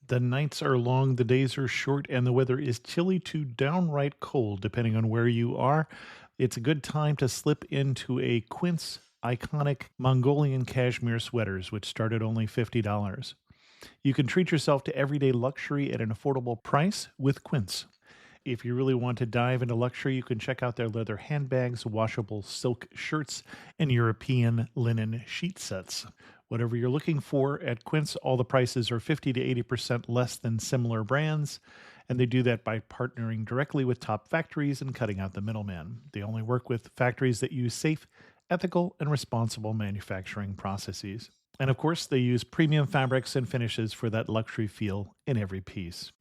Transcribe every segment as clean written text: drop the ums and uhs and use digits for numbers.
The nights are long, the days are short, and the weather is chilly to downright cold, depending on where you are. It's a good time to slip into a Quince iconic Mongolian cashmere sweaters, which start at only $50. You can treat yourself to everyday luxury at an affordable price with Quince. If you really want to dive into luxury, you can check out their leather handbags, washable silk shirts, and European linen sheet sets. Whatever you're looking for at Quince, all the prices are 50 to 80% less than similar brands, and they do that by partnering directly with top factories and cutting out the middleman. They only work with factories that use safe, ethical, and responsible manufacturing processes. And of course, they use premium fabrics and finishes for that luxury feel in every piece.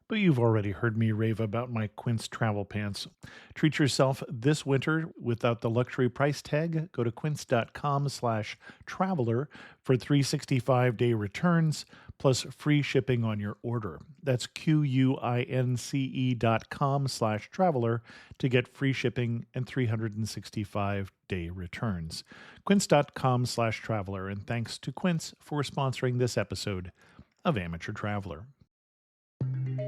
But you've already heard me rave about my Quince travel pants. Treat yourself this winter without the luxury price tag. Go to quince.com/traveler for 365-day returns plus free shipping on your order. That's QUINCE.com/traveler to get free shipping and 365-day returns. Quince.com/traveler. And thanks to Quince for sponsoring this episode of Amateur Traveler.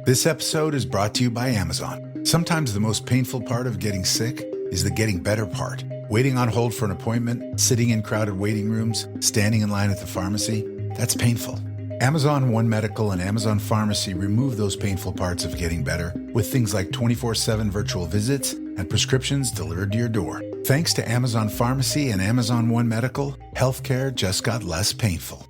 This episode is brought to you by Amazon. Sometimes the most painful part of getting sick is the getting better part. Waiting on hold for an appointment, sitting in crowded waiting rooms, standing in line at the pharmacy, that's painful. Amazon One Medical and Amazon Pharmacy remove those painful parts of getting better with things like 24/7 virtual visits and prescriptions delivered to your door. Thanks to Amazon Pharmacy and Amazon One Medical, healthcare just got less painful.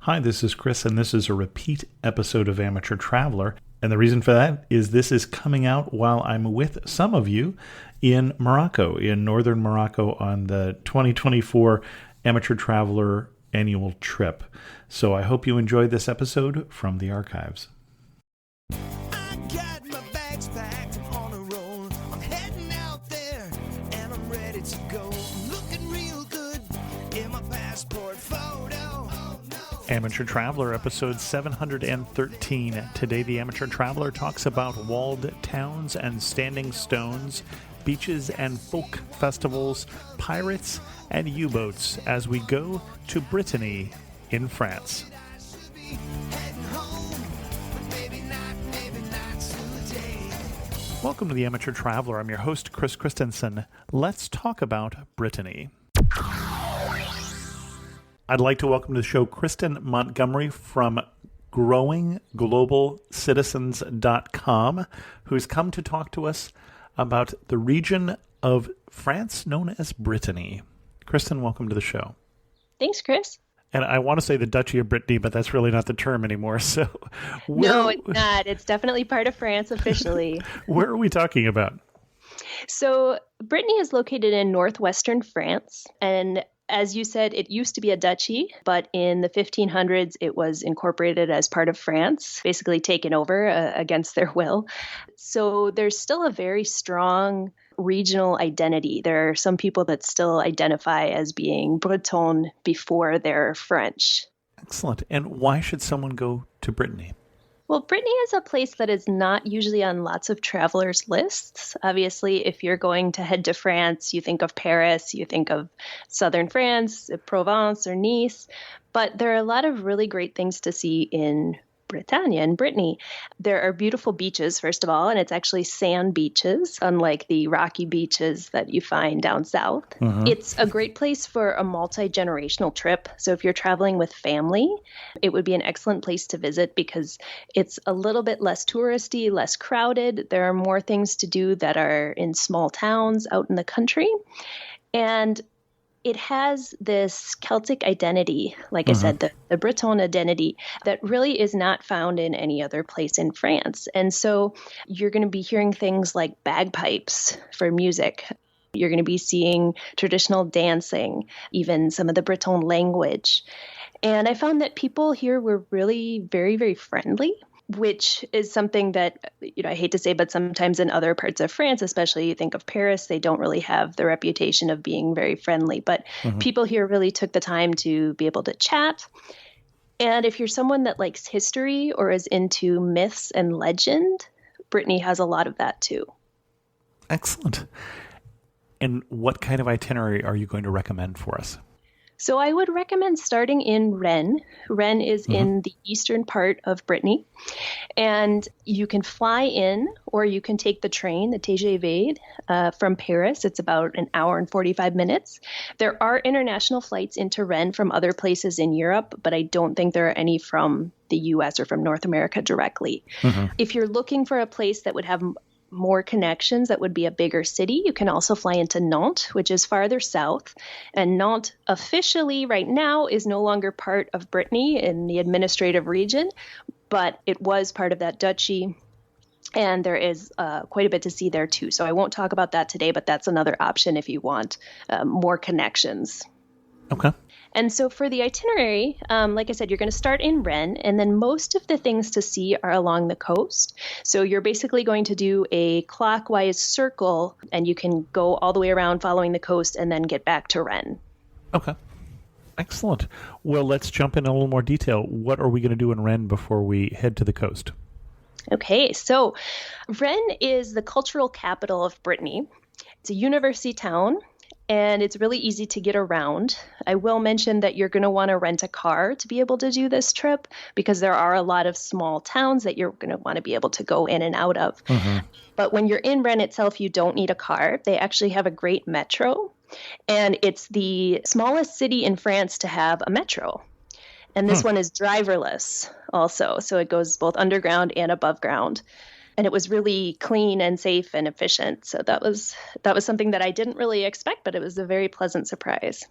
Hi, this is Chris, and this is a repeat episode of Amateur Traveler. And the reason for that is this is coming out while I'm with some of you in Morocco, in northern Morocco, on the 2024 Amateur Traveler annual trip. So I hope you enjoyed this episode from the archives. I got my bags packed, I'm on a roll. I'm heading out there, and I'm ready to go. I'm looking real good in my passport photo. Amateur Traveler, episode 713. Today, the Amateur Traveler talks about walled towns and standing stones, beaches and folk festivals, pirates and U-boats as we go to Brittany in France. Welcome to the Amateur Traveler. I'm your host, Chris Christensen. Let's talk about Brittany. I'd like to welcome to the show Kristin Montgomery from growingglobalcitizens.com, who's come to talk to us about the region of France known as Brittany. Kristin, welcome to the show. Thanks, Chris. And I want to say the Duchy of Brittany, but that's really not the term anymore. So, No, it's not. It's definitely part of France officially. Where are we talking about? So Brittany is located in northwestern France, and as you said, it used to be a duchy, but in the 1500s, it was incorporated as part of France, basically taken over against their will. So there's still a very strong regional identity. There are some people that still identify as being Breton before they're French. Excellent. And why should someone go to Brittany? Well, Brittany is a place that is not usually on lots of travelers' lists. Obviously, if you're going to head to France, you think of Paris, you think of southern France, Provence or Nice. But there are a lot of really great things to see in Bretagne and Brittany. There are beautiful beaches, first of all, and it's actually sand beaches, unlike the rocky beaches that you find down south. Mm-hmm. It's a great place for a multi-generational trip. So if you're traveling with family, it would be an excellent place to visit because it's a little bit less touristy, less crowded. There are more things to do that are in small towns out in the country. And it has this Celtic identity, like I said, the Breton identity that really is not found in any other place in France. And so you're going to be hearing things like bagpipes for music. You're going to be seeing traditional dancing, even some of the Breton language. And I found that people here were really very, very friendly, which is something that, I hate to say, but sometimes in other parts of France, especially you think of Paris, they don't really have the reputation of being very friendly. But people here really took the time to be able to chat. And if you're someone that likes history or is into myths and legend, Brittany has a lot of that too. Excellent. And what kind of itinerary are you going to recommend for us? So I would recommend starting in Rennes. Rennes is in the eastern part of Brittany. And you can fly in or you can take the train, the TGV, from Paris. It's about an hour and 45 minutes. There are international flights into Rennes from other places in Europe, but I don't think there are any from the US or from North America directly. If you're looking for a place that would have more connections, that would be a bigger city, you can also fly into Nantes, which is farther south. And Nantes officially right now is no longer part of Brittany in the administrative region, but it was part of that duchy. And there is quite a bit to see there too. So I won't talk about that today, but that's another option if you want more connections. Okay. And so for the itinerary, like I said, you're going to start in Rennes, and then most of the things to see are along the coast. So you're basically going to do a clockwise circle, and you can go all the way around following the coast and then get back to Rennes. Okay. Excellent. Well, let's jump in a little more detail. What are we going to do in Rennes before we head to the coast? Okay, so Rennes is the cultural capital of Brittany. It's a university town, and it's really easy to get around. I will mention that you're going to want to rent a car to be able to do this trip because there are a lot of small towns that you're going to want to be able to go in and out of. But when you're in Rennes itself, you don't need a car. They actually have a great metro, and it's the smallest city in France to have a metro. And this one is driverless also, so it goes both underground and above ground. And it was really clean and safe and efficient. So that was something that I didn't really expect, but it was a very pleasant surprise.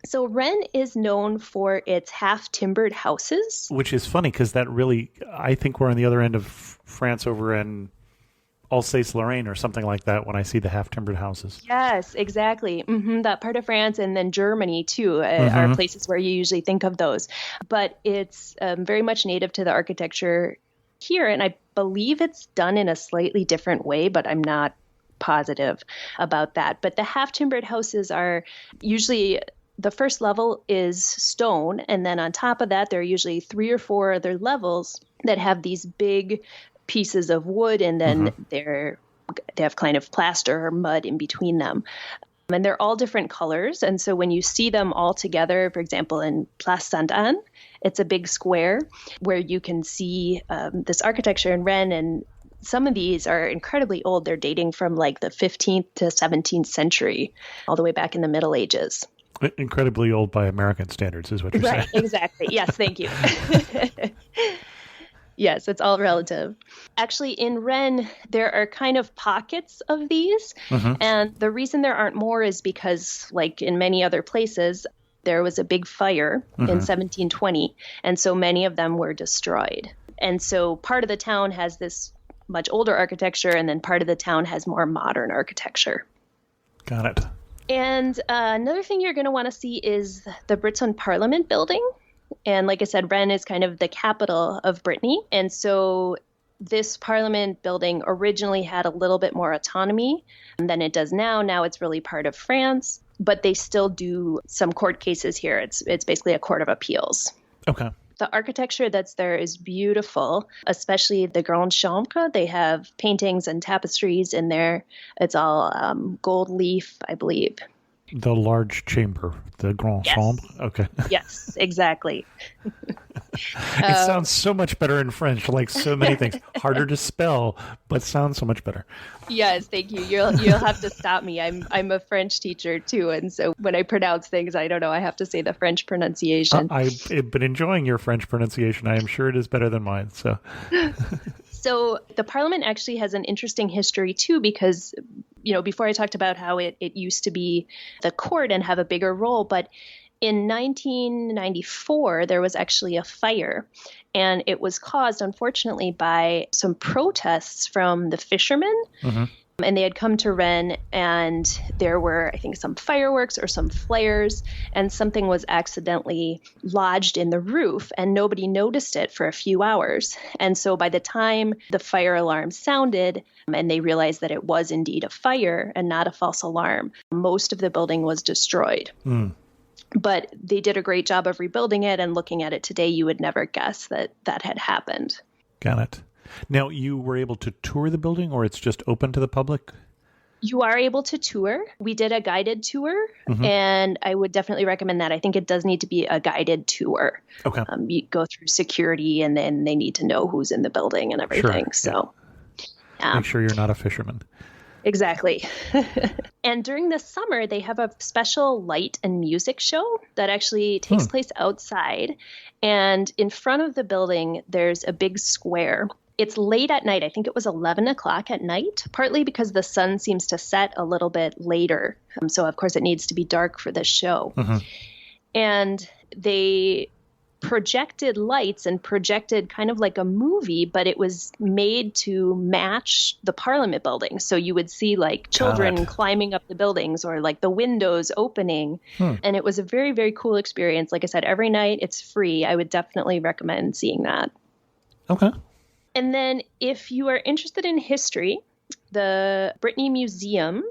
So Rennes is known for its half-timbered houses. Which is funny because that really, I think we're on the other end of France over in Alsace-Lorraine or something like that when I see the half-timbered houses. Yes, exactly. That part of France and then Germany, too, are places where you usually think of those. But it's very much native to the architecture here, and I believe it's done in a slightly different way, but I'm not positive about that. But the half-timbered houses are usually, the first level is stone, and then on top of that, there are usually 3 or 4 other levels that have these big pieces of wood, and then they have kind of plaster or mud in between them. And they're all different colors. And so when you see them all together, for example, in Place Sainte-Anne, it's a big square where you can see this architecture in Rennes. And some of these are incredibly old. They're dating from like the 15th to 17th century, all the way back in the Middle Ages. Incredibly old by American standards is what you're saying. Right, exactly. Yes, thank you. Yes, it's all relative. Actually, in Rennes, there are kind of pockets of these. And the reason there aren't more is because, like in many other places, there was a big fire in 1720. And so many of them were destroyed. And so part of the town has this much older architecture, and then part of the town has more modern architecture. Got it. And another thing you're going to want to see is the Breton Parliament building. And like I said, Rennes is kind of the capital of Brittany. And so this parliament building originally had a little bit more autonomy than it does now. Now it's really part of France, but they still do some court cases here. It's basically a court of appeals. Okay. The architecture that's there is beautiful, especially the Grande Chambre. They have paintings and tapestries in there. It's all gold leaf, I believe. The large chamber, the Grand Chambre? Okay. Yes, exactly. It sounds so much better in French, like so many things. Harder to spell, but sounds so much better. Yes, thank you. You'll have to stop me. I'm a French teacher too, and so when I pronounce things, I don't know, I have to say the French pronunciation. I've been enjoying your French pronunciation. I am sure it is better than mine. So the Parliament actually has an interesting history too, because before I talked about how it used to be the court and have a bigger role, but in 1994, there was actually a fire, and it was caused, unfortunately, by some protests from the fishermen. And they had come to Rennes, and there were, I think, some fireworks or some flares, and something was accidentally lodged in the roof, and nobody noticed it for a few hours. And so by the time the fire alarm sounded, and they realized that it was indeed a fire and not a false alarm, most of the building was destroyed. But they did a great job of rebuilding it, and looking at it today, you would never guess that that had happened. Got it. Now, you were able to tour the building, or it's just open to the public? You are able to tour. We did a guided tour, and I would definitely recommend that. I think it does need to be a guided tour. Okay. You go through security, and then they need to know who's in the building and everything. So, Make sure you're not a fisherman. Exactly. And during the summer, they have a special light and music show that actually takes place outside. And in front of the building, there's a big square. It's late at night. I think it was 11 o'clock at night, partly because the sun seems to set a little bit later. So, of course, it needs to be dark for this show. And they projected lights and projected kind of like a movie, but it was made to match the Parliament building. So you would see like children climbing up the buildings or like the windows opening. And it was a very, very cool experience. Like I said, every night it's free. I would definitely recommend seeing that. Okay. And then if you are interested in history, the Brittany Museum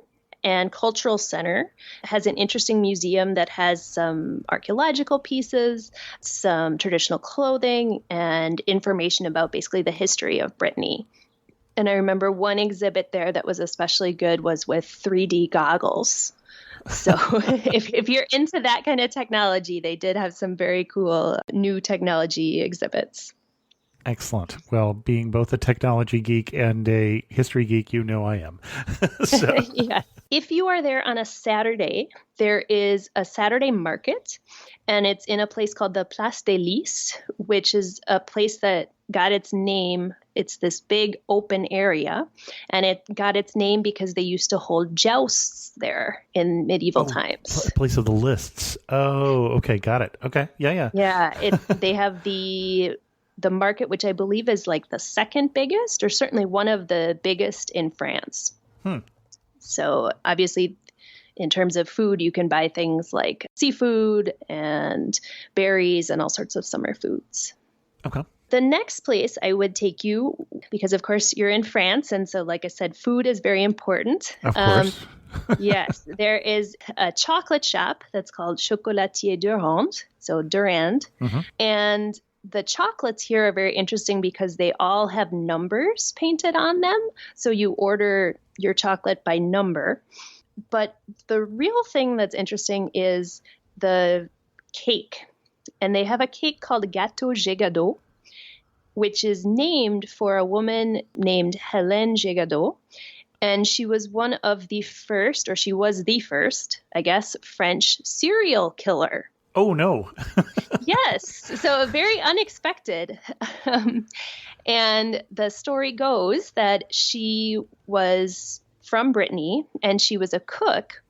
and Cultural Center has an interesting museum that has some archaeological pieces, some traditional clothing, and information about basically the history of Brittany. And I remember one exhibit there that was especially good was with 3D goggles. So if you're into that kind of technology, they did have some very cool new technology exhibits. Excellent. Well, being both a technology geek and a history geek, you know I am. So. Yeah. If you are there on a Saturday, there is a Saturday market, and it's in a place called the Place des Lys, which is a place that got its name. It's this big open area, and it got its name because they used to hold jousts there in medieval times. Place of the lists. Oh, okay. Got it. Okay. Yeah. Yeah. They have the market, which I believe is like the second biggest, or certainly one of the biggest in France. So obviously, in terms of food, you can buy things like seafood and berries and all sorts of summer foods. Okay. The next place I would take you, because of course you're in France, and so like I said, food is very important. Of course. Yes, there is a chocolate shop that's called Chocolatier Durand, so Durand, and the chocolates here are very interesting because they all have numbers painted on them. So you order your chocolate by number. But the real thing that's interesting is the cake. And they have a cake called Gâteau Gégadot, which is named for a woman named Hélène Gégadot. And she was one of the first, or she was the first, I guess, French serial killer. Oh, no. Yes. So very unexpected. And the story goes that she was from Brittany and she was a cook.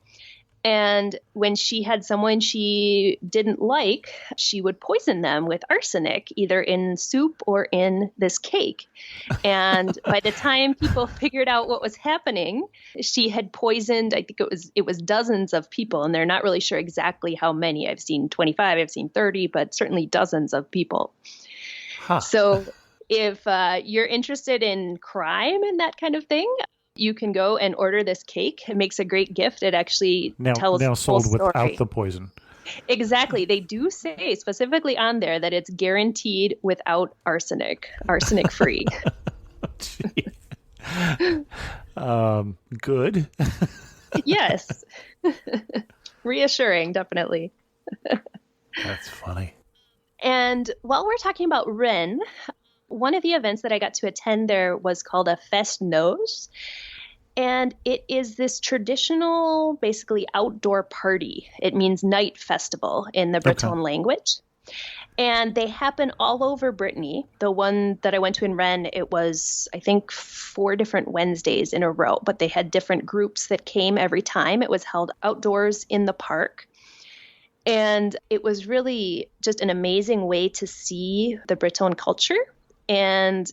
And when she had someone she didn't like, she would poison them with arsenic, either in soup or in this cake. And by the time people figured out what was happening, she had poisoned, I think it was dozens of people, and they're not really sure exactly how many. I've seen 25, I've seen 30, but certainly dozens of people. So if you're interested in crime and that kind of thing, you can go and order this cake. It makes a great gift. It actually tells now the sold whole story. without the poison. Exactly. They do say specifically on there that it's guaranteed without arsenic free. Good. Yes. Reassuring, definitely. That's funny. And while we're talking about Rennes, one of the events that I got to attend there was called a Fest Noz. And it is this traditional, basically outdoor party. It means night festival in the Breton language. And they happen all over Brittany. The one that I went to in Rennes, it was, I think, 4 different Wednesdays in a row. But they had different groups that came every time. It was held outdoors in the park. And it was really just an amazing way to see the Breton culture. And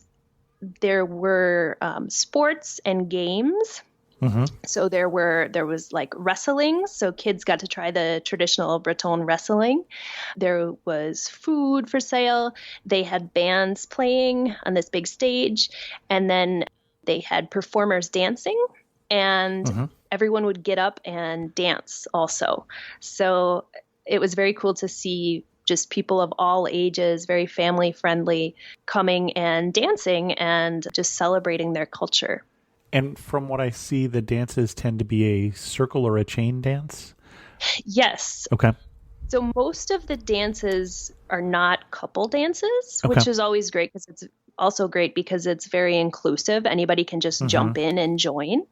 there were sports and games. So there was like wrestling. So kids got to try the traditional Breton wrestling. There was food for sale. They had bands playing on this big stage. And then they had performers dancing. And everyone would get up and dance also. So it was very cool to see just people of all ages, very family friendly, coming and dancing and just celebrating their culture. And from what I see, the dances tend to be a circle or a chain dance? Yes. Okay. So most of the dances are not couple dances, Okay. which is always great because it's also great because it's very inclusive. Anybody can just jump in and join.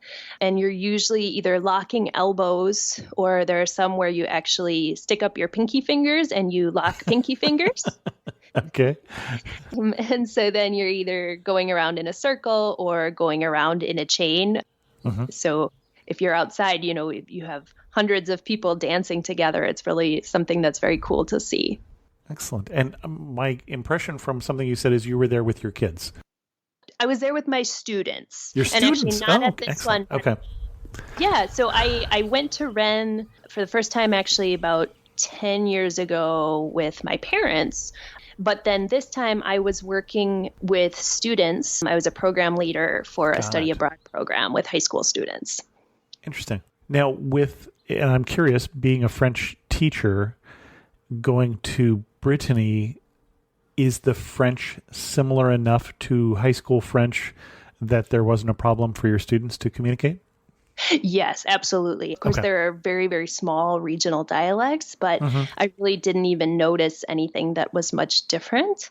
And you're usually either locking elbows or there are some where you actually stick up your pinky fingers and you lock pinky fingers. Okay. And so then you're either going around in a circle or going around in a chain. So if you're outside, you have hundreds of people dancing together. It's really something that's very cool to see. Excellent. And my impression from something you said is you were there with your kids. I was there with my students. Your students? And actually not at this excellent. one. Okay. Yeah, so I went to Rennes for the first time actually about 10 years ago with my parents. But then this time I was working with students. I was a program leader for a study abroad program with high school students. Interesting. Now, and I'm curious, being a French teacher, going to Brittany, is the French similar enough to high school French that there wasn't a problem for your students to communicate? Yes, absolutely. Of course, there are very, very small regional dialects, but I really didn't even notice anything that was much different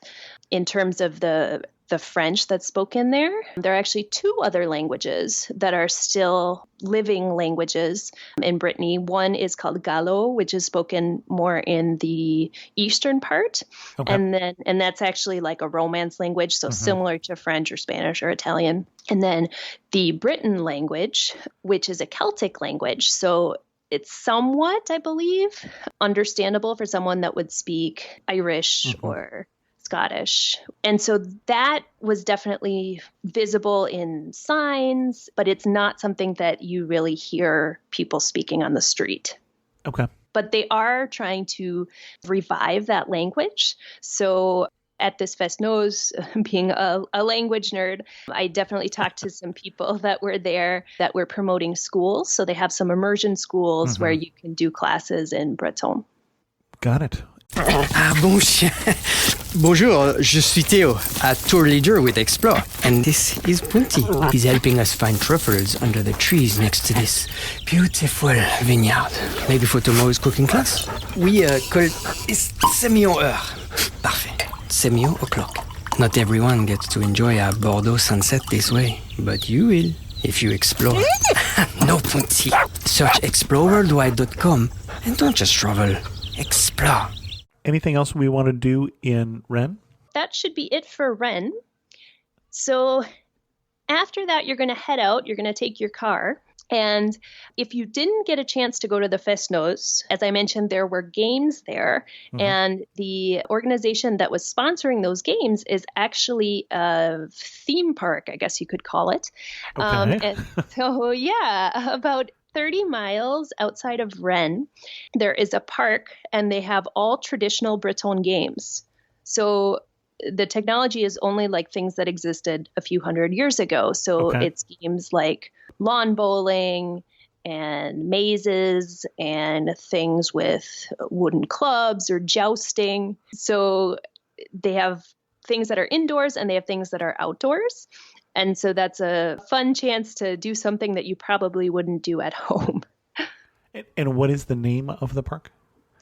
in terms of the French that's spoken there. There are actually two other languages that are still living languages in Brittany. One is called Gallo, which is spoken more in the eastern part. And that's actually like a Romance language, so similar to French or Spanish or Italian. And then the Breton language, which is a Celtic language. So it's somewhat, I believe, understandable for someone that would speak Irish or Scottish. And so that was definitely visible in signs, but it's not something that you really hear people speaking on the street. Okay. But they are trying to revive that language. So at this Fest-Noz, being a language nerd, I definitely talked to some people that were there that were promoting schools. So they have some immersion schools where you can do classes in Breton. Got it. Ah, bon chien. Bonjour, je suis Theo, a tour leader with Explore. And this is Punti. He's helping us find truffles under the trees next to this beautiful vineyard. Maybe for tomorrow's cooking class? Oui, call Semillon heure. Parfait. Semillon o'clock. Not everyone gets to enjoy a Bordeaux sunset this way, but you will if you explore. No, Punti. Search exploreworldwide.com and don't just travel. Explore. Anything else we want to do in Rennes? That should be it for Rennes. So after that, you're going to head out. You're going to take your car. And if you didn't get a chance to go to the Fest-Noz, as I mentioned, there were games there. And the organization that was sponsoring those games is actually a theme park, I guess you could call it. Okay. And so, yeah, about 30 miles outside of Rennes, there is a park and they have all traditional Breton games. So the technology is only like things that existed a few hundred years ago. So it's games like lawn bowling and mazes and things with wooden clubs or jousting. So they have things that are indoors and they have things that are outdoors. And so that's a fun chance to do something that you probably wouldn't do at home. And what is the name of the park?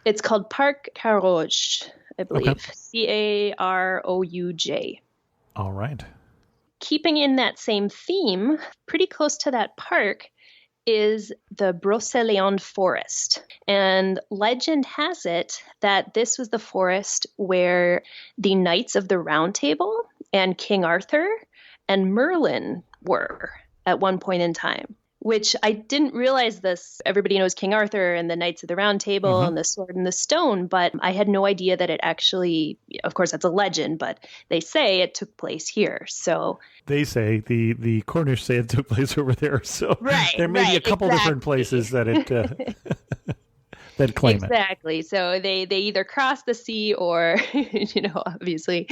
It's called Parc Carouge, I believe. Carouj. All right. Keeping in that same theme, pretty close to that park is the Brocéliande forest. And legend has it that this was the forest where the Knights of the Round Table and King Arthur and Merlin were at one point in time, which I didn't realize this. Everybody knows King Arthur and the Knights of the Round Table and the Sword and the Stone, but I had no idea that it actually, of course, that's a legend, but they say it took place here. So they say the Cornish say it took place over there. So there may be a couple different places that it that claim it. Exactly. So they either cross the sea or, obviously,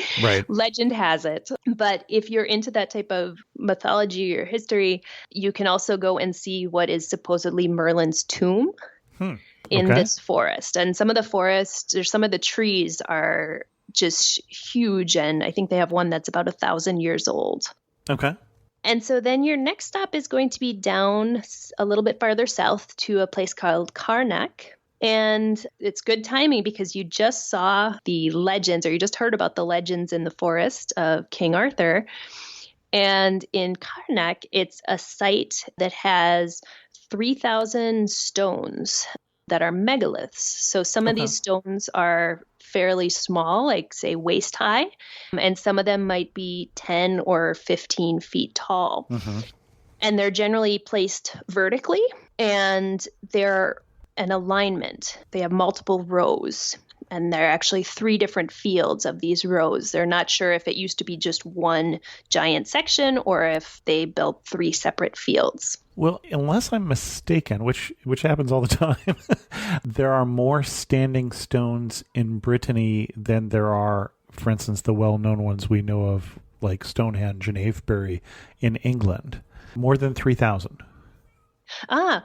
legend has it. But if you're into that type of mythology or history, you can also go and see what is supposedly Merlin's tomb in this forest. And some of the forests or some of the trees are just huge. And I think they have one that's about 1,000 years old. Okay. And so then your next stop is going to be down a little bit farther south to a place called Karnak. And it's good timing because you just saw the legends, or you just heard about the legends in the forest of King Arthur. And in Karnak, it's a site that has 3,000 stones that are megaliths. So some of these stones are fairly small, like say waist high, and some of them might be 10 or 15 feet tall. And they're generally placed vertically, and they're an alignment. They have multiple rows, and there are actually 3 different fields of these rows. They're not sure if it used to be just one giant section or if they built 3 separate fields. Well, unless I'm mistaken, which happens all the time, there are more standing stones in Brittany than there are, for instance, the well-known ones we know of, like Stonehenge and Avebury in England. More than 3,000.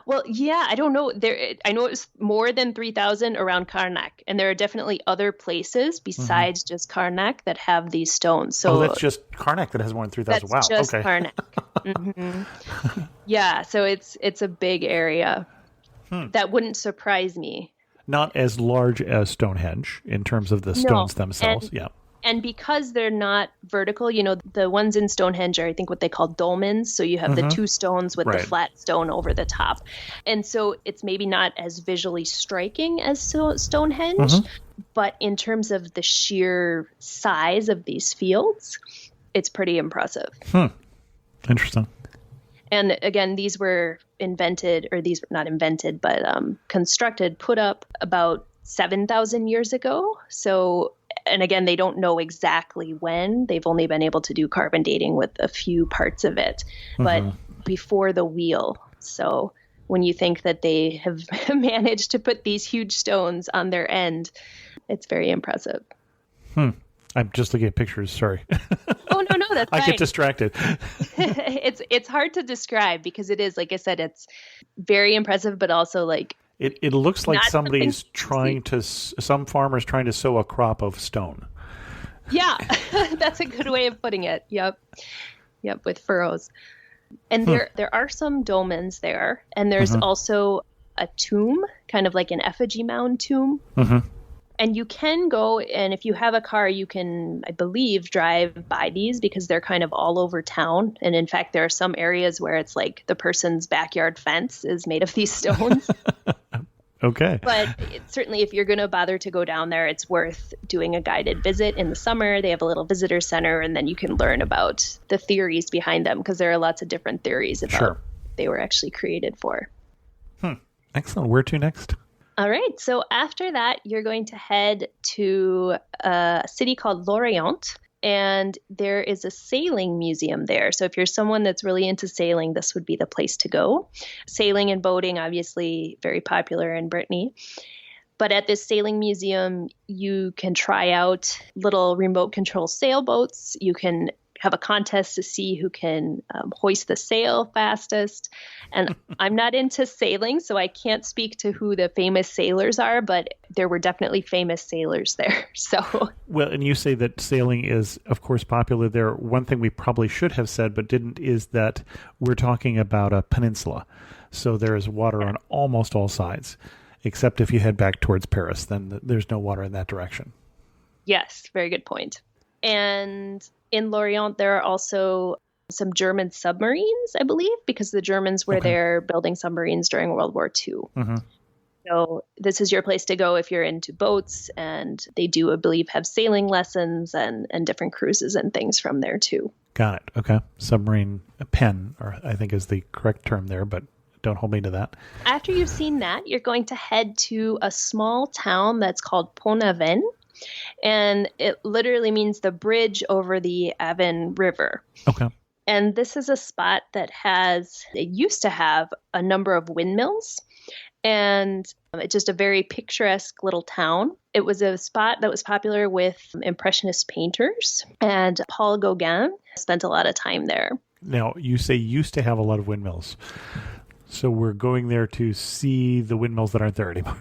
Well, yeah, I don't know. I know it was more than 3,000 around Karnak, and there are definitely other places besides just Karnak that have these stones. So that's just Karnak that has more than 3,000. Wow. That's just Okay. Karnak. Yeah, so it's a big area. That wouldn't surprise me. Not as large as Stonehenge in terms of the stones themselves. Yeah. And because they're not vertical, the ones in Stonehenge are, I think, what they call dolmens. So you have the 2 stones with the flat stone over the top. And so it's maybe not as visually striking as Stonehenge, but in terms of the sheer size of these fields, it's pretty impressive. Interesting. And again, these were invented, or these were not invented, but constructed, put up about 7,000 years ago. So, and again, they don't know exactly when. They've only been able to do carbon dating with a few parts of it, but before the wheel. So when you think that they have managed to put these huge stones on their end, it's very impressive. I'm just looking at pictures. Sorry. Oh, no, that's fine. I get distracted. It's hard to describe because it is, like I said, it's very impressive, but also like It looks like somebody's some farmer's trying to sow a crop of stone. Yeah, that's a good way of putting it. Yep, with furrows. And there are some dolmens there, and there's also a tomb, kind of like an effigy mound tomb. And you can go, and if you have a car, you can, I believe, drive by these because they're kind of all over town. And in fact, there are some areas where it's like the person's backyard fence is made of these stones. Okay. But certainly if you're going to bother to go down there, it's worth doing a guided visit in the summer. They have a little visitor center, and then you can learn about the theories behind them because there are lots of different theories about what they were actually created for. Excellent. Where to next? All right. So after that, you're going to head to a city called Lorient, and there is a sailing museum there. So if you're someone that's really into sailing, this would be the place to go. Sailing and boating, obviously very popular in Brittany. But at this sailing museum, you can try out little remote control sailboats. You can have a contest to see who can hoist the sail fastest. And I'm not into sailing, so I can't speak to who the famous sailors are, but there were definitely famous sailors there. So, well, and you say that sailing is, of course, popular there. One thing we probably should have said but didn't is that we're talking about a peninsula. So there is water on almost all sides, except if you head back towards Paris, then there's no water in that direction. Yes, very good point. And in Lorient, there are also some German submarines, I believe, because the Germans were there building submarines during World War II. So this is your place to go if you're into boats, and they do, I believe, have sailing lessons and different cruises and things from there too. Got it. Okay. Submarine pen, or I think is the correct term there, but don't hold me to that. After you've seen that, you're going to head to a small town that's called Pont-Aven. And it literally means the bridge over the Avon River. Okay. And this is a spot that it used to have a number of windmills. And it's just a very picturesque little town. It was a spot that was popular with Impressionist painters. And Paul Gauguin spent a lot of time there. Now, you say used to have a lot of windmills. So we're going there to see the windmills that aren't there anymore.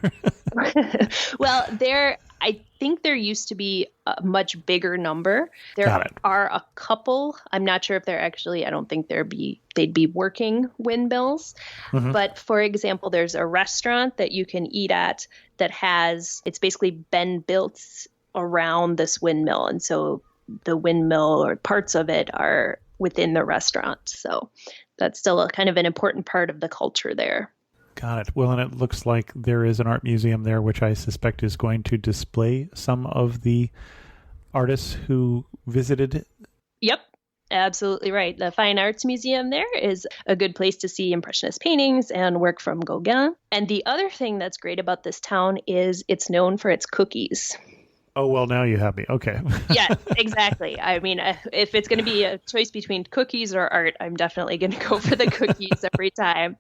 Well, I think there used to be a much bigger number. There Got it. are a couple. I'm not sure if they're actually, I don't think they'd be working windmills. But for example, there's a restaurant that you can eat at that it's basically been built around this windmill. And so the windmill or parts of it are within the restaurant. So that's still a kind of an important part of the culture there. Got it. Well, and it looks like there is an art museum there, which I suspect is going to display some of the artists who visited. Yep, absolutely right. The Fine Arts Museum there is a good place to see Impressionist paintings and work from Gauguin. And the other thing that's great about this town is it's known for its cookies. Oh, well, now you have me. Okay. Yeah, exactly. I mean, if it's going to be a choice between cookies or art, I'm definitely going to go for the cookies every time.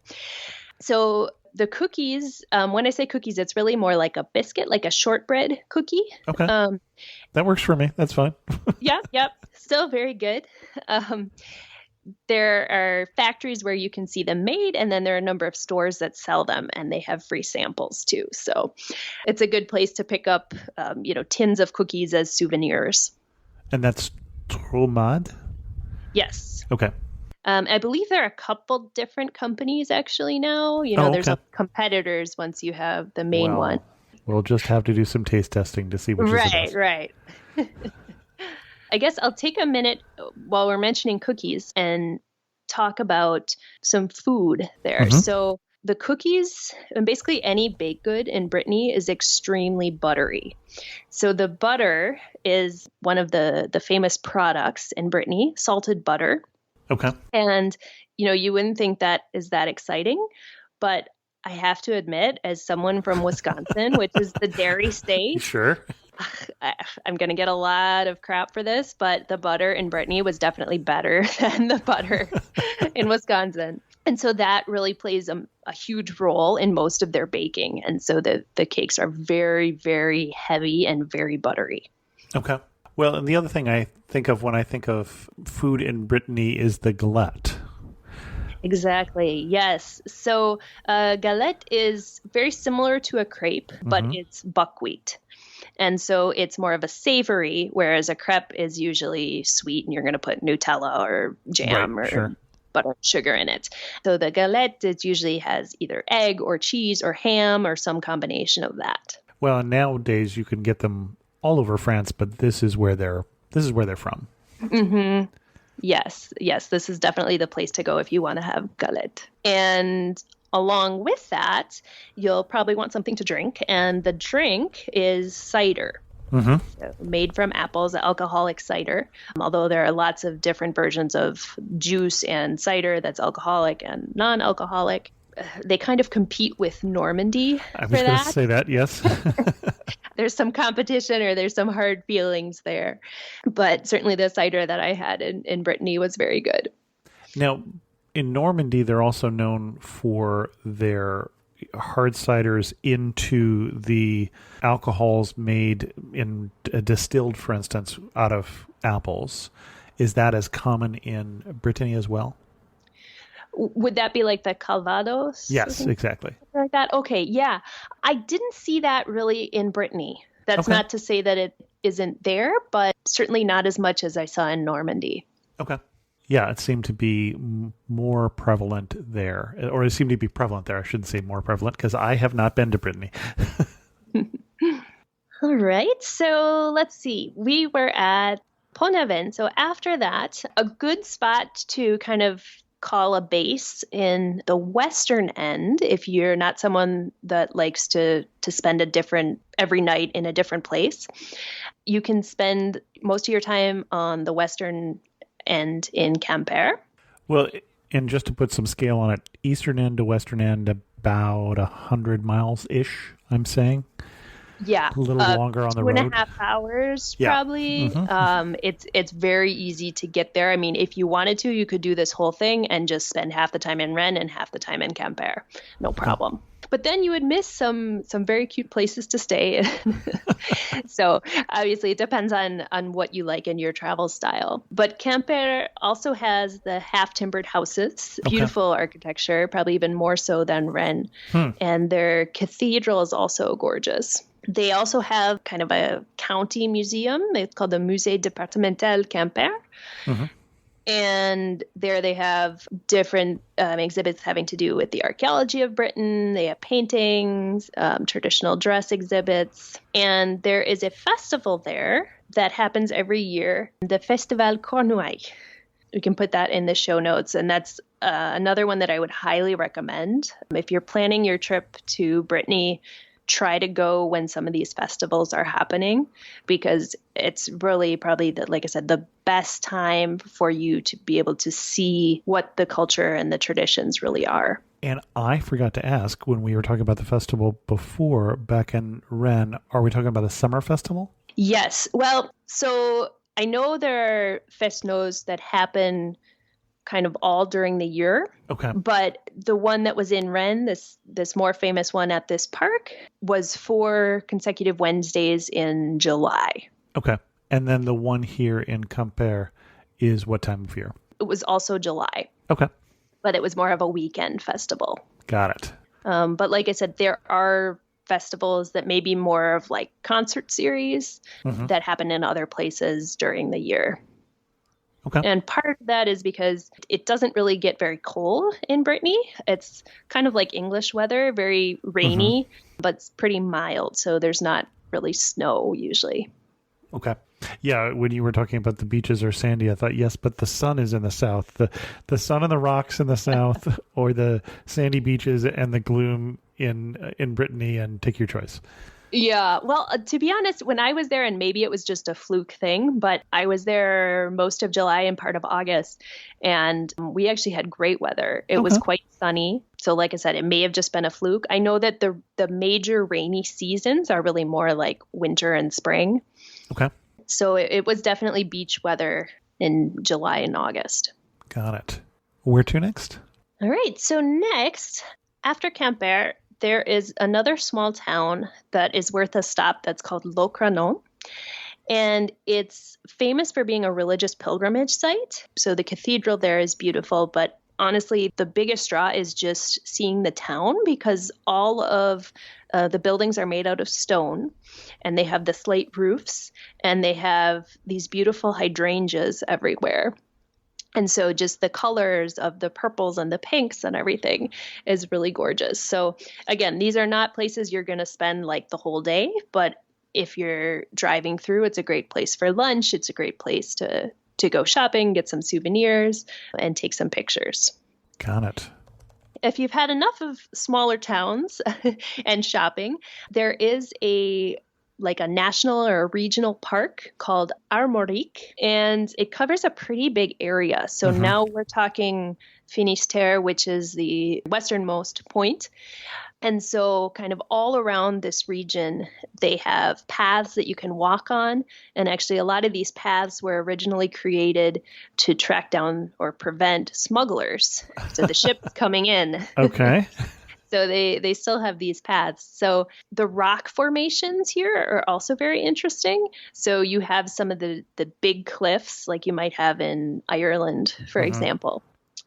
So the cookies, when I say cookies, it's really more like a biscuit, like a shortbread cookie. Okay. That works for me. That's fine. Yep. Still very good. There are factories where you can see them made, and then there are a number of stores that sell them, and they have free samples too. So it's a good place to pick up, tins of cookies as souvenirs. And that's Tromade? Yes. Okay. I believe there are a couple different companies actually now. There's competitors once you have the main one. We'll just have to do some taste testing to see which is the best. Right. I guess I'll take a minute while we're mentioning cookies and talk about some food there. So the cookies, and basically any baked good in Brittany, is extremely buttery. So the butter is one of the famous products in Brittany, salted butter. Okay. And, you wouldn't think that is that exciting, but I have to admit, as someone from Wisconsin, which is the dairy state, Sure. I'm going to get a lot of crap for this, but the butter in Brittany was definitely better than the butter in Wisconsin. And so that really plays a huge role in most of their baking. And so the cakes are very, very heavy and very buttery. Okay. Well, and the other thing I think of when I think of food in Brittany is the galette. Exactly. Yes. So galette is very similar to a crepe, but it's buckwheat. And so it's more of a savory, whereas a crepe is usually sweet and you're going to put Nutella or jam or butter and sugar in it. So the galette usually has either egg or cheese or ham or some combination of that. Well, and nowadays you can get them all over France, but this is where they're from. Mm-hmm. Yes. This is definitely the place to go if you want to have galette. And along with that, you'll probably want something to drink, and the drink is cider. So made from apples, alcoholic cider. Although there are lots of different versions of juice and cider that's alcoholic and non-alcoholic. They kind of compete with Normandy I was going to say that, yes. There's some competition or there's some hard feelings there. But certainly the cider that I had in Brittany was very good. Now, in Normandy, they're also known for their hard ciders into the alcohols made in distilled, for instance, out of apples. Is that as common in Brittany as well? Would that be like the Calvados? Yes, exactly. Like that? Okay, yeah. I didn't see that really in Brittany. That's not to say that it isn't there, but certainly not as much as I saw in Normandy. Okay. Yeah, it seemed to be more prevalent there. Or it seemed to be prevalent there. I shouldn't say more prevalent because I have not been to Brittany. All right. So let's see. We were at Pont-Aven. So after that, a good spot to kind of call a base in the western end, if you're not someone that likes to spend every night in a different place, you can spend most of your time on the western end in Quimper. Well, and just to put some scale on it, eastern end to western end, about 100 miles-ish, I'm saying. Yeah. A little longer on the road. 2.5 hours, probably. It's very easy to get there. I mean, if you wanted to, you could do this whole thing and just spend half the time in Rennes and half the time in Quimper. No problem. But then you would miss some very cute places to stay. So obviously it depends on what you like in your travel style. But Quimper also has the half-timbered houses, beautiful architecture, probably even more so than Rennes. And their cathedral is also gorgeous. They also have kind of a county museum. It's called the Musée départemental Quimper. And there they have different exhibits having to do with the archaeology of Britain. They have paintings, traditional dress exhibits. And there is a festival there that happens every year, the Festival Cornouaille. We can put that in the show notes. And that's another one that I would highly recommend. If you're planning your trip to Brittany, try to go when some of these festivals are happening, because it's really probably, like I said, the best time for you to be able to see what the culture and the traditions really are. And I forgot to ask when we were talking about the festival before, back in Rennes, are we talking about a summer festival? Yes. Well, so I know there are fest-noz that happen kind of all during the year. Okay. But the one that was in Rennes, this more famous one at this park, was 4 consecutive Wednesdays in July. Okay. And then the one here in Quimper is what time of year? It was also July. Okay. But it was more of a weekend festival. Got it. But like I said, there are festivals that may be more of like concert series that happen in other places during the year. Okay. And part of that is because it doesn't really get very cold in Brittany. It's kind of like English weather, very rainy, but it's pretty mild. So there's not really snow usually. Okay. Yeah, when you were talking about the beaches are sandy, I thought, yes, but the sun is in the south. The sun and the rocks in the south, or the sandy beaches and the gloom in Brittany, and take your choice. Yeah, well, to be honest, when I was there, and maybe it was just a fluke thing, but I was there most of July and part of August, and we actually had great weather. It was quite sunny. So like I said, it may have just been a fluke. I know that the major rainy seasons are really more like winter and spring. Okay. So it was definitely beach weather in July and August. Got it. Where to next? All right. So next, after Quimper, there is another small town that is worth a stop that's called Locronan. And it's famous for being a religious pilgrimage site. So the cathedral there is beautiful, but honestly, the biggest draw is just seeing the town, because all of the buildings are made out of stone, and they have the slate roofs, and they have these beautiful hydrangeas everywhere. And so just the colors of the purples and the pinks and everything is really gorgeous. So again, these are not places you're going to spend like the whole day, but if you're driving through, it's a great place for lunch. It's a great place to go shopping, get some souvenirs, and take some pictures. Got it. If you've had enough of smaller towns and shopping, there is a national or a regional park called Armorique, and it covers a pretty big area. So now we're talking Finistère, which is the westernmost point. And so kind of all around this region, they have paths that you can walk on. And actually, a lot of these paths were originally created to track down or prevent smugglers. So the ships coming in. Okay. So they still have these paths. So the rock formations here are also very interesting. So you have some of the big cliffs like you might have in Ireland, for example.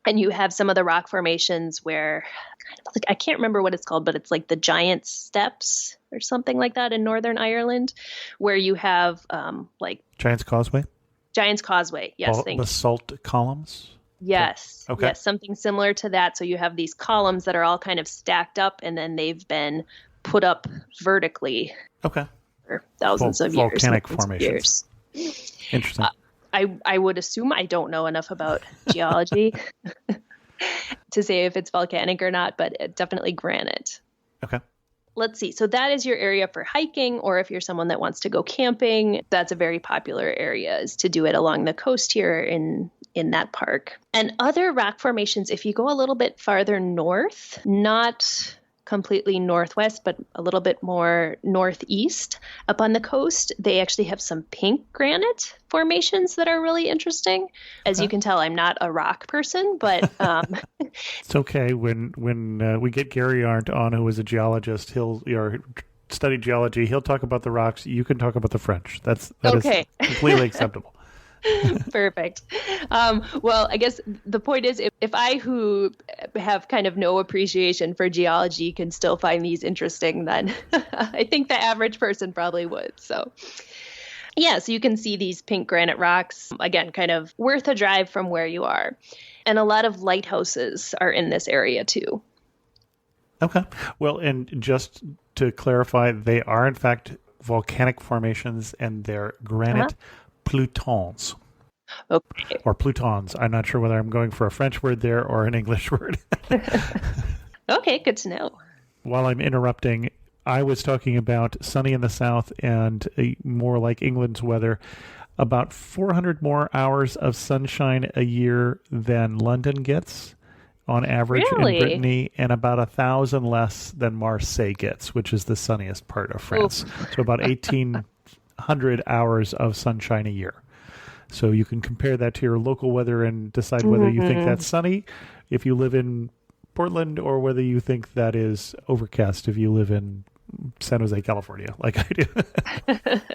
And you have some of the rock formations where, I can't remember what it's called, but it's like the Giant Steps or something like that in Northern Ireland, where you have Giant's Causeway? Giant's Causeway, yes. Basalt columns? Yes. Okay. Yes, something similar to that. So you have these columns that are all kind of stacked up, and then they've been put up vertically for thousands of years. Volcanic formations. Interesting. I would assume, I don't know enough about geology to say if it's volcanic or not, but definitely granite. Okay. Let's see. So that is your area for hiking, or if you're someone that wants to go camping, that's a very popular area, is to do it along the coast here in that park. And other rock formations, if you go a little bit farther north, not completely northwest, but a little bit more northeast up on the coast, they actually have some pink granite formations that are really interesting. As you can tell, I'm not a rock person, but it's okay. When we get Gary Arndt on, who is a geologist, he'll study geology. He'll talk about the rocks. You can talk about the French. That okay. is completely acceptable. Perfect. Well, I guess the point is if I, who have kind of no appreciation for geology, can still find these interesting, then I think the average person probably would. So, yeah, so you can see these pink granite rocks, again, kind of worth a drive from where you are. And a lot of lighthouses are in this area too. Okay. Well, and just to clarify, they are in fact volcanic formations, and they're granite plutons. Okay. Or plutons. I'm not sure whether I'm going for a French word there or an English word. Okay, good to know. While I'm interrupting, I was talking about sunny in the south and more like England's weather. About 400 more hours of sunshine a year than London gets on average Really? in Brittany, and about 1,000 less than Marseille gets, which is the sunniest part of France. So about 1,800 hours of sunshine a year. So you can compare that to your local weather and decide whether you think that's sunny if you live in Portland, or whether you think that is overcast if you live in San Jose, California, like I do.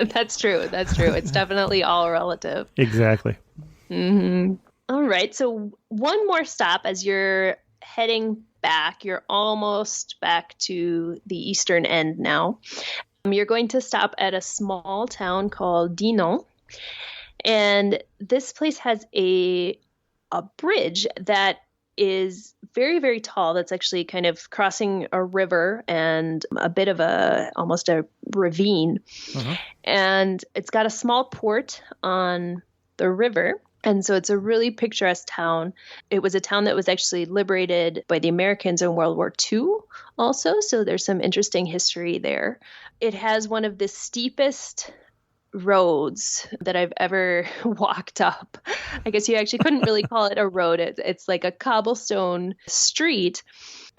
That's true. That's true. It's definitely all relative. Exactly. All right. So one more stop as you're heading back. You're almost back to the eastern end now. You're going to stop at a small town called Dinan. And this place has a bridge that is very, very tall. That's actually kind of crossing a river and a bit of almost a ravine. And it's got a small port on the river. And so it's a really picturesque town. It was a town that was actually liberated by the Americans in World War II also. So there's some interesting history there. It has one of the steepest roads that I've ever walked up. I guess you actually couldn't really call it a road. It's like a cobblestone street.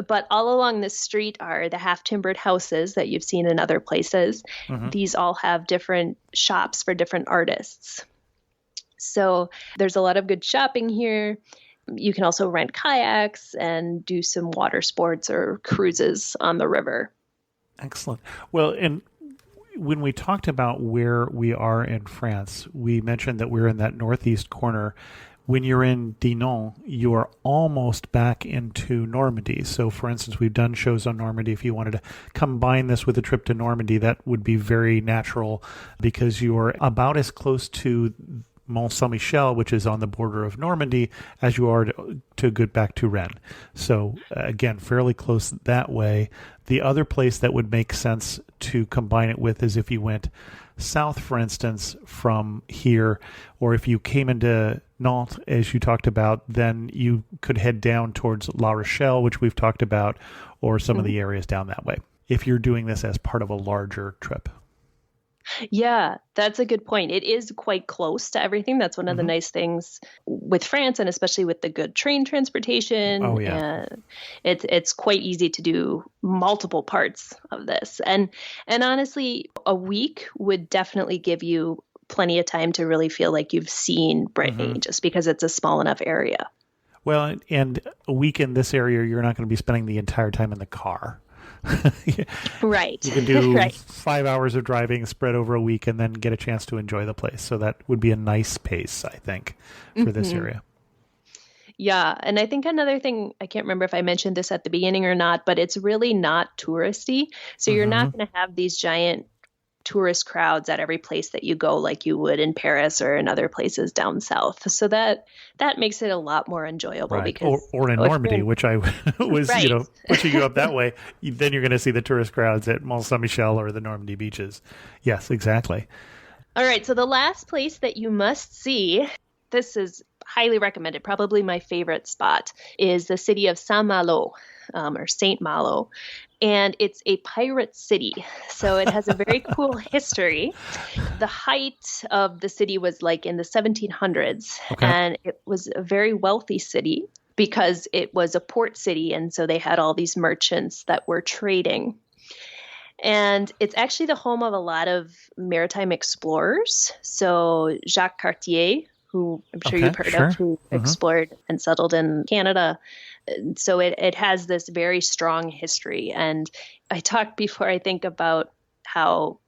But all along this street are the half-timbered houses that you've seen in other places. These all have different shops for different artists. So there's a lot of good shopping here. You can also rent kayaks and do some water sports or cruises on the river. Excellent. Well, and when we talked about where we are in France, we mentioned that we're in that northeast corner. When you're in Dinan, you are almost back into Normandy. So, for instance, we've done shows on Normandy. If you wanted to combine this with a trip to Normandy, that would be very natural, because you're about as close to Mont Saint-Michel, which is on the border of Normandy, as you are to get back to Rennes. So again, fairly close that way. The other place that would make sense to combine it with is if you went south, for instance, from here, or if you came into Nantes, as you talked about, then you could head down towards La Rochelle, which we've talked about, or some of the areas down that way, if you're doing this as part of a larger trip. Yeah, that's a good point. It is quite close to everything. That's one of the nice things with France, and especially with the good train transportation. Oh, yeah. It's quite easy to do multiple parts of this. And honestly, a week would definitely give you plenty of time to really feel like you've seen Brittany, just because it's a small enough area. Well, and a week in this area, you're not going to be spending the entire time in the car. Right. You can do 5 hours of driving spread over a week and then get a chance to enjoy the place. So that would be a nice pace, I think, for this area. Yeah. And I think another thing, I can't remember if I mentioned this at the beginning or not, but it's really not touristy. So you're not going to have these giant tourist crowds at every place that you go like you would in Paris or in other places down south. So that makes it a lot more enjoyable. Right. Because or in Normandy, which I was pushing you up that way, then you're going to see the tourist crowds at Mont Saint-Michel or the Normandy beaches. Yes, exactly. All right, so the last place that you must see, this is highly recommended, probably my favorite spot, is the city of Saint-Malo, or Saint Malo. And it's a pirate city. So it has a very cool history. The height of the city was like in the 1700s. Okay. And it was a very wealthy city because it was a port city. And so they had all these merchants that were trading. And it's actually the home of a lot of maritime explorers. So Jacques Cartier, who I'm sure you've heard of, who explored and settled in Canada. So it has this very strong history. And I talked before, I think, about how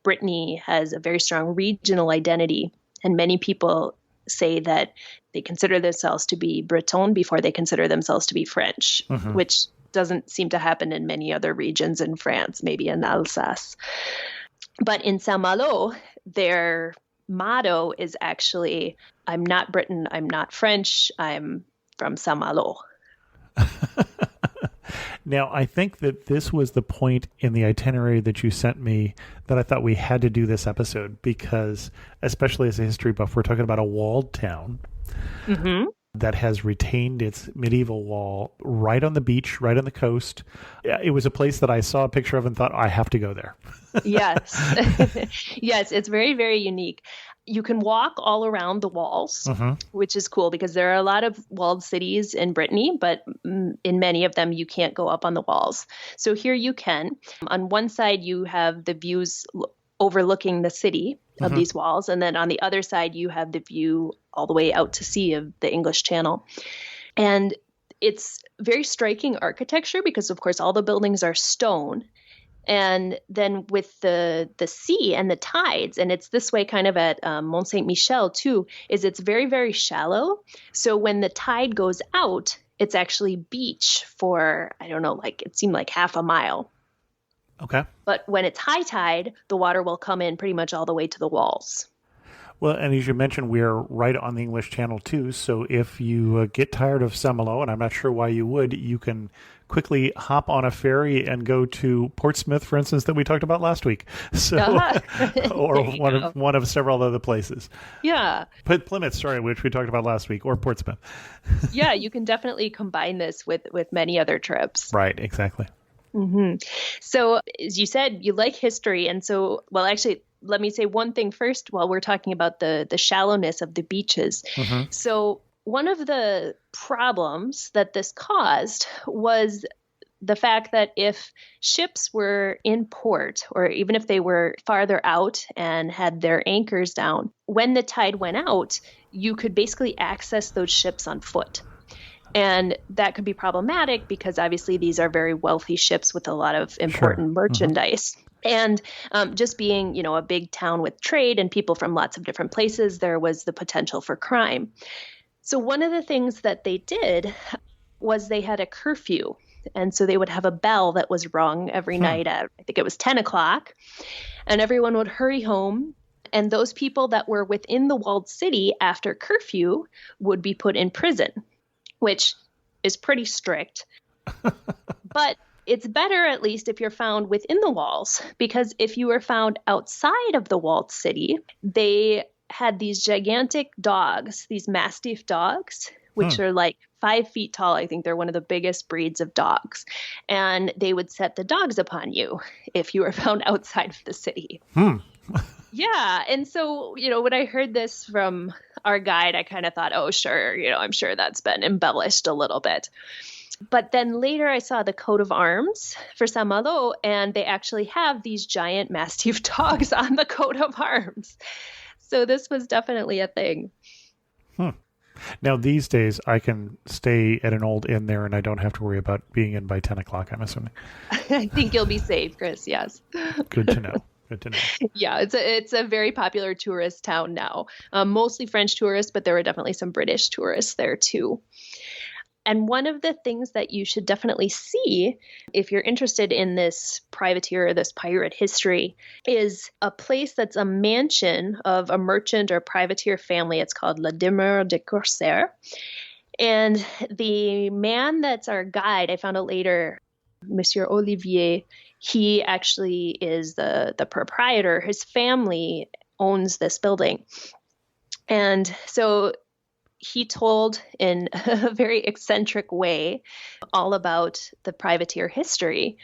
Brittany has a very strong regional identity. And many people say that they consider themselves to be Breton before they consider themselves to be French, which doesn't seem to happen in many other regions in France, maybe in Alsace. But in Saint-Malo, their motto is actually, I'm not Briton, I'm not French, I'm from Saint-Malo. Now, I think that this was the point in the itinerary that you sent me that I thought we had to do this episode because, especially as a history buff, we're talking about a walled town that has retained its medieval wall right on the beach, right on the coast. It was a place that I saw a picture of and thought, I have to go there. Yes. Yes, it's very, very unique. You can walk all around the walls, which is cool because there are a lot of walled cities in Brittany, but in many of them, you can't go up on the walls. So here you can. On one side, you have the views overlooking the city of these walls. And then on the other side, you have the view all the way out to sea of the English Channel. And it's very striking architecture because, of course, all the buildings are stone. And then with the sea and the tides, and it's this way kind of at Mont Saint-Michel too, is it's very, very shallow. So when the tide goes out, it's actually beach for, I don't know, like it seemed like half a mile. Okay. But when it's high tide, the water will come in pretty much all the way to the walls. Well, and as you mentioned, we're right on the English Channel too. So if you get tired of Saint-Malo, and I'm not sure why you would, you can quickly hop on a ferry and go to Portsmouth, for instance, that we talked about last week. So, or one of several other places. Yeah. Plymouth, sorry, which we talked about last week, or Portsmouth. Yeah, you can definitely combine this with many other trips. Right, exactly. So, as you said, you like history. And so, well, actually, let me say one thing first while we're talking about the shallowness of the beaches. So one of the problems that this caused was the fact that if ships were in port, or even if they were farther out and had their anchors down, when the tide went out, you could basically access those ships on foot. And that could be problematic because obviously these are very wealthy ships with a lot of important merchandise. And just being, a big town with trade and people from lots of different places, there was the potential for crime. So one of the things that they did was they had a curfew. And so they would have a bell that was rung every night at, I think it was 10 o'clock. And everyone would hurry home. And those people that were within the walled city after curfew would be put in prison, which is pretty strict. But it's better, at least, if you're found within the walls, because if you were found outside of the walled city, they had these gigantic dogs, these Mastiff dogs, which are like 5 feet tall. I think they're one of the biggest breeds of dogs. And they would set the dogs upon you if you were found outside of the city. Yeah. And so, when I heard this from our guide, I kind of thought, oh, sure, I'm sure that's been embellished a little bit. But then later I saw the coat of arms for Saint-Malo, and they actually have these giant Mastiff dogs on the coat of arms. So this was definitely a thing. Now, these days, I can stay at an old inn there, and I don't have to worry about being in by 10 o'clock, I'm assuming. I think you'll be safe, Chris, yes. Good to know. Good to know. Yeah, it's a very popular tourist town now. Mostly French tourists, but there were definitely some British tourists there too. And one of the things that you should definitely see if you're interested in this privateer or this pirate history is a place that's a mansion of a merchant or privateer family. It's called La Demeure des Corsaires. And the man that's our guide, I found out later, Monsieur Olivier, he actually is the proprietor. His family owns this building. And so he told in a very eccentric way all about the privateer history.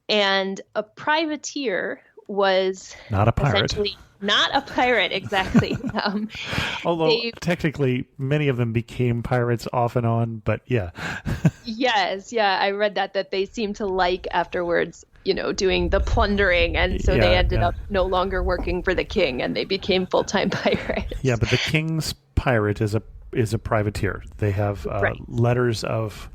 And a privateer was not a pirate. Essentially not a pirate, exactly. Although technically many of them became pirates off and on, but yeah. Yes, yeah, I read that they seemed to like afterwards, doing the plundering, and so they ended up no longer working for the king, and they became full-time pirates. Yeah, but the king's pirate is a privateer. They have letters of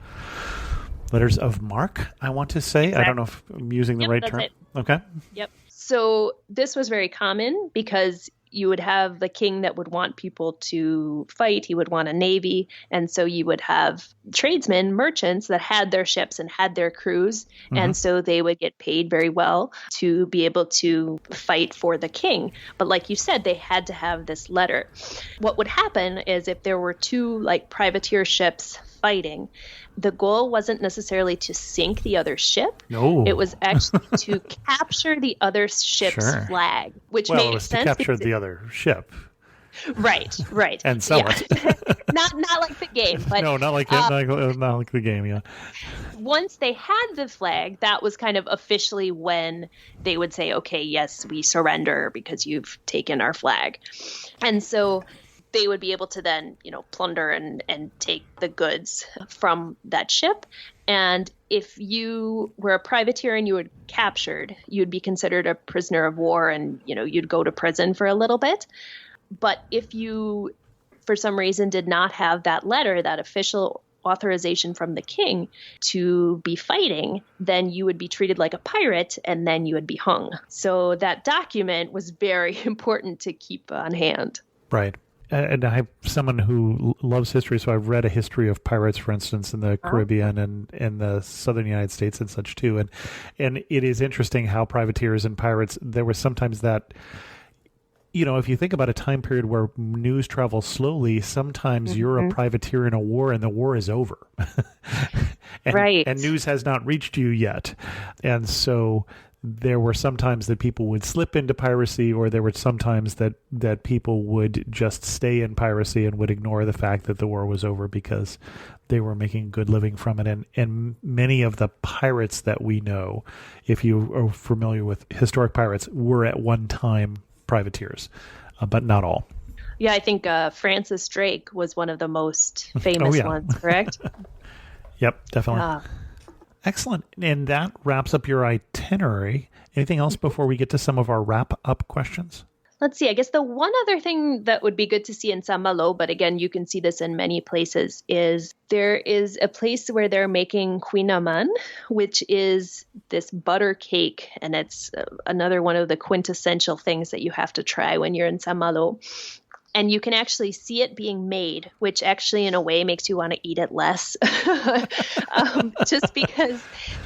marque, I want to say. Exactly. I don't know if I'm using the right term. It. Okay. Yep. So this was very common because you would have the king that would want people to fight. He would want a navy. And so you would have tradesmen, merchants that had their ships and had their crews. And so they would get paid very well to be able to fight for the king. But like you said, they had to have this letter. What would happen is if there were two like privateer ships fighting, the goal wasn't necessarily to sink the other ship. No. It was actually to capture the other ship's flag, which Well, it made was sense. to capture the other ship. Right. And sell it. not like the game, but No, not like not like the game, yeah. once they had the flag, that was kind of officially when they would say, okay, yes, we surrender because you've taken our flag. And so they would be able to then, plunder and take the goods from that ship. And if you were a privateer and you were captured, you'd be considered a prisoner of war and, you'd go to prison for a little bit. But if you, for some reason, did not have that letter, that official authorization from the king to be fighting, then you would be treated like a pirate and then you would be hung. So that document was very important to keep on hand. Right. And I'm someone who loves history, so I've read a history of pirates, for instance, in the Caribbean and in the southern United States and such too. And it is interesting how privateers and pirates, there was sometimes that, if you think about a time period where news travels slowly, sometimes you're a privateer in a war and the war is over. And news has not reached you yet. And so there were sometimes that people would slip into piracy, or there were sometimes that people would just stay in piracy and would ignore the fact that the war was over because they were making a good living from it. And many of the pirates that we know, if you are familiar with historic pirates, were at one time privateers, but not all. Yeah, I think Francis Drake was one of the most famous ones, correct? Yep, definitely. Excellent. And that wraps up your itinerary. Anything else before we get to some of our wrap-up questions? Let's see. I guess the one other thing that would be good to see in Saint-Malo, but again, you can see this in many places, is there is a place where they're making quinaman, which is this butter cake. And it's another one of the quintessential things that you have to try when you're in Saint-Malo. And you can actually see it being made, which actually in a way makes you want to eat it less. Just because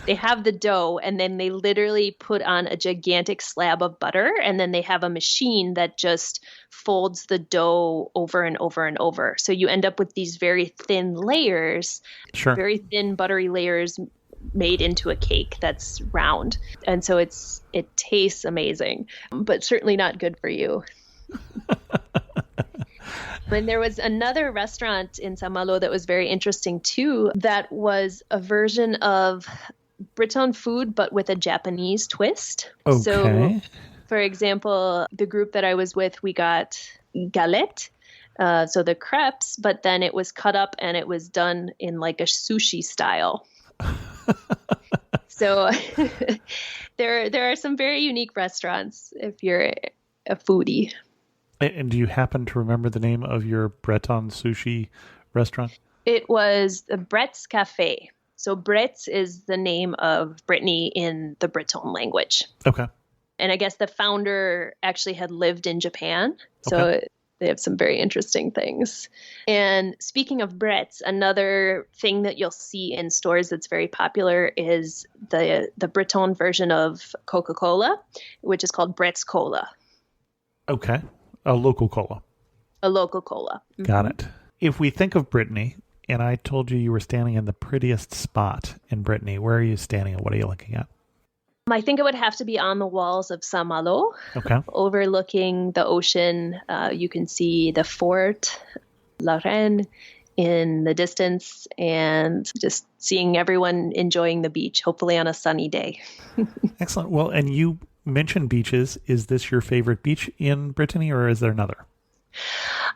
they have the dough and then they literally put on a gigantic slab of butter, and then they have a machine that just folds the dough over and over and over. So you end up with these very thin layers, very thin buttery layers made into a cake that's round. And so it tastes amazing, but certainly not good for you. And there was another restaurant in Saint-Malo that was very interesting too, that was a version of Breton food, but with a Japanese twist. Okay. So, for example, the group that I was with, we got galette, so the crepes, but then it was cut up and it was done in like a sushi style. So there are some very unique restaurants if you're a foodie. And do you happen to remember the name of your Breton sushi restaurant? It was the Bret's Cafe. So Bret's is the name of Brittany in the Breton language. Okay. And I guess the founder actually had lived in Japan. So they have some very interesting things. And speaking of Bret's, another thing that you'll see in stores that's very popular is the Breton version of Coca-Cola, which is called Bret's Cola. Okay. A local cola. A local cola. Mm-hmm. Got it. If we think of Brittany, and I told you were standing in the prettiest spot in Brittany, where are you standing and what are you looking at? I think it would have to be on the walls of Saint-Malo, overlooking the ocean. You can see the fort, La Reine, in the distance, and just seeing everyone enjoying the beach, hopefully on a sunny day. Excellent. Well, and you mentioned beaches. Is this your favorite beach in Brittany, or is there another?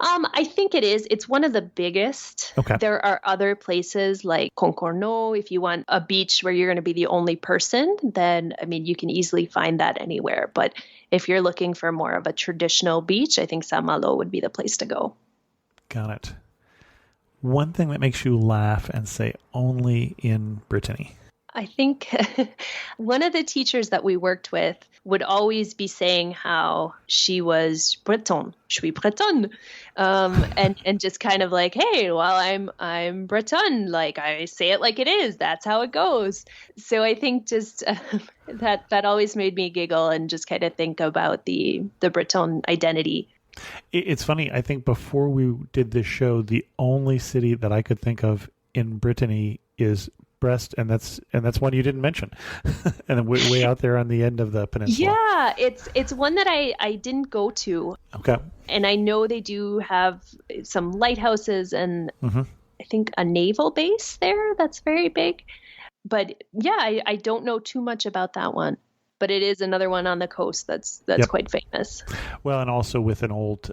I think it is. It's one of the biggest. Okay. There are other places like Concorneau. If you want a beach where you're going to be the only person, then, you can easily find that anywhere. But if you're looking for more of a traditional beach, I think Saint-Malo would be the place to go. Got it. One thing that makes you laugh and say only in Brittany. I think one of the teachers that we worked with would always be saying how she was Breton. Je suis Breton. And just kind of like, hey, well, I'm Breton. Like, I say it like it is. That's how it goes. So I think just that always made me giggle and just kind of think about the Breton identity. It's funny. I think before we did this show, the only city that I could think of in Brittany is Brest, and that's one you didn't mention, and then way out there on the end of the peninsula. Yeah, it's one that I didn't go to. Okay. And I know they do have some lighthouses and I think a naval base there that's very big. But yeah, I don't know too much about that one. But it is another one on the coast that's quite famous. Well, and also with an old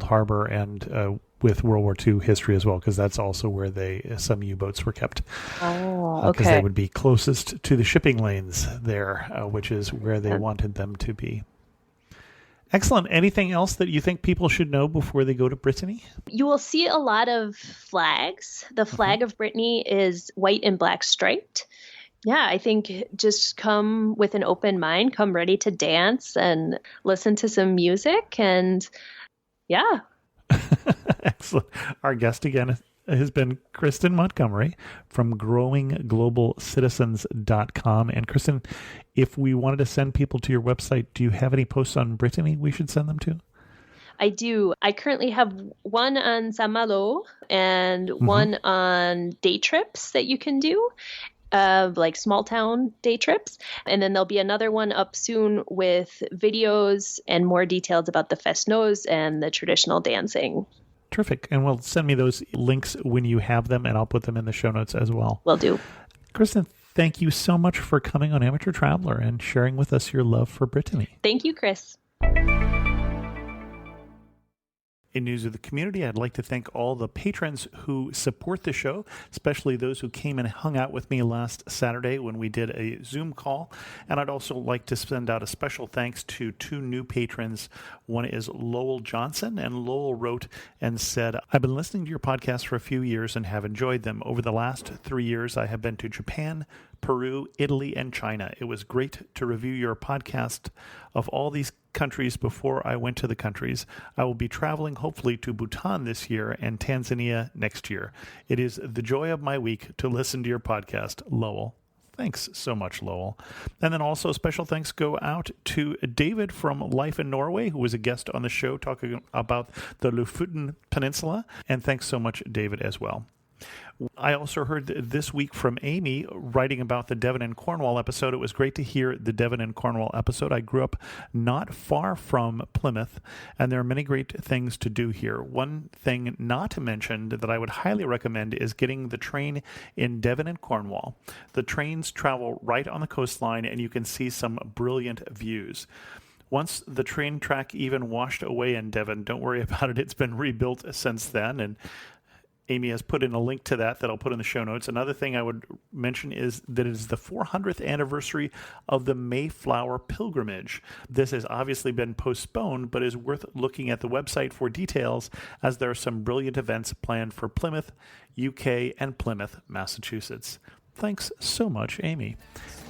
harbor and with World War II history as well, because that's also where some U-boats were kept. Oh, okay. Because they would be closest to the shipping lanes there, which is where they wanted them to be. Excellent. Anything else that you think people should know before they go to Brittany? You will see a lot of flags. The flag of Brittany is white and black striped. Yeah, I think just come with an open mind, come ready to dance and listen to some music. And yeah. Excellent. Our guest again has been Kristin Montgomery from growingglobalcitizens.com. And Kristin, if we wanted to send people to your website, do you have any posts on Brittany we should send them to? I do. I currently have one on Saint-Malo and one on day trips that you can do. Like small town day trips. And then there'll be another one up soon with videos and more details about the fest-noz and the traditional dancing. Terrific. And well, send me those links when you have them, and I'll put them in the show notes as well. Will do. Kristin, thank you so much for coming on Amateur Traveler and sharing with us your love for Brittany. Thank you, Chris. In news of the community, I'd like to thank all the patrons who support the show, especially those who came and hung out with me last Saturday when we did a Zoom call. And I'd also like to send out a special thanks to two new patrons. One is Lowell Johnson, and Lowell wrote and said, I've been listening to your podcast for a few years and have enjoyed them. Over the last 3 years, I have been to Japan, Peru, Italy, and China. It was great to review your podcast of all these countries before I went to the countries. I will be traveling hopefully to Bhutan this year and Tanzania next year. It is the joy of my week to listen to your podcast, Lowell. Thanks so much, Lowell. And then also special thanks go out to David from Life in Norway, who was a guest on the show talking about the Lofoten Peninsula. And thanks so much, David, as well. I also heard this week from Amy writing about the Devon and Cornwall episode. It was great to hear the Devon and Cornwall episode. I grew up not far from Plymouth, and there are many great things to do here. One thing not mentioned that I would highly recommend is getting the train in Devon and Cornwall. The trains travel right on the coastline, and you can see some brilliant views. Once the train track even washed away in Devon, don't worry about it. It's been rebuilt since then, and Amy has put in a link to that I'll put in the show notes. Another thing I would mention is that it is the 400th anniversary of the Mayflower Pilgrimage. This has obviously been postponed, but is worth looking at the website for details, as there are some brilliant events planned for Plymouth, UK, and Plymouth, Massachusetts. Thanks so much, Amy.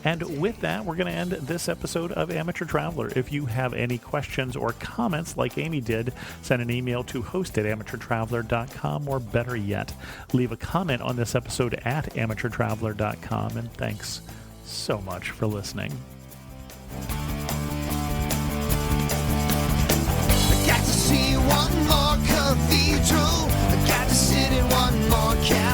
And with that, we're going to end this episode of Amateur Traveler. If you have any questions or comments like Amy did, send an email to host@amateurtraveler.com, or better yet, leave a comment on this episode at amateurtraveler.com. And thanks so much for listening. I got to see one more cathedral. I got to sit in one more castle.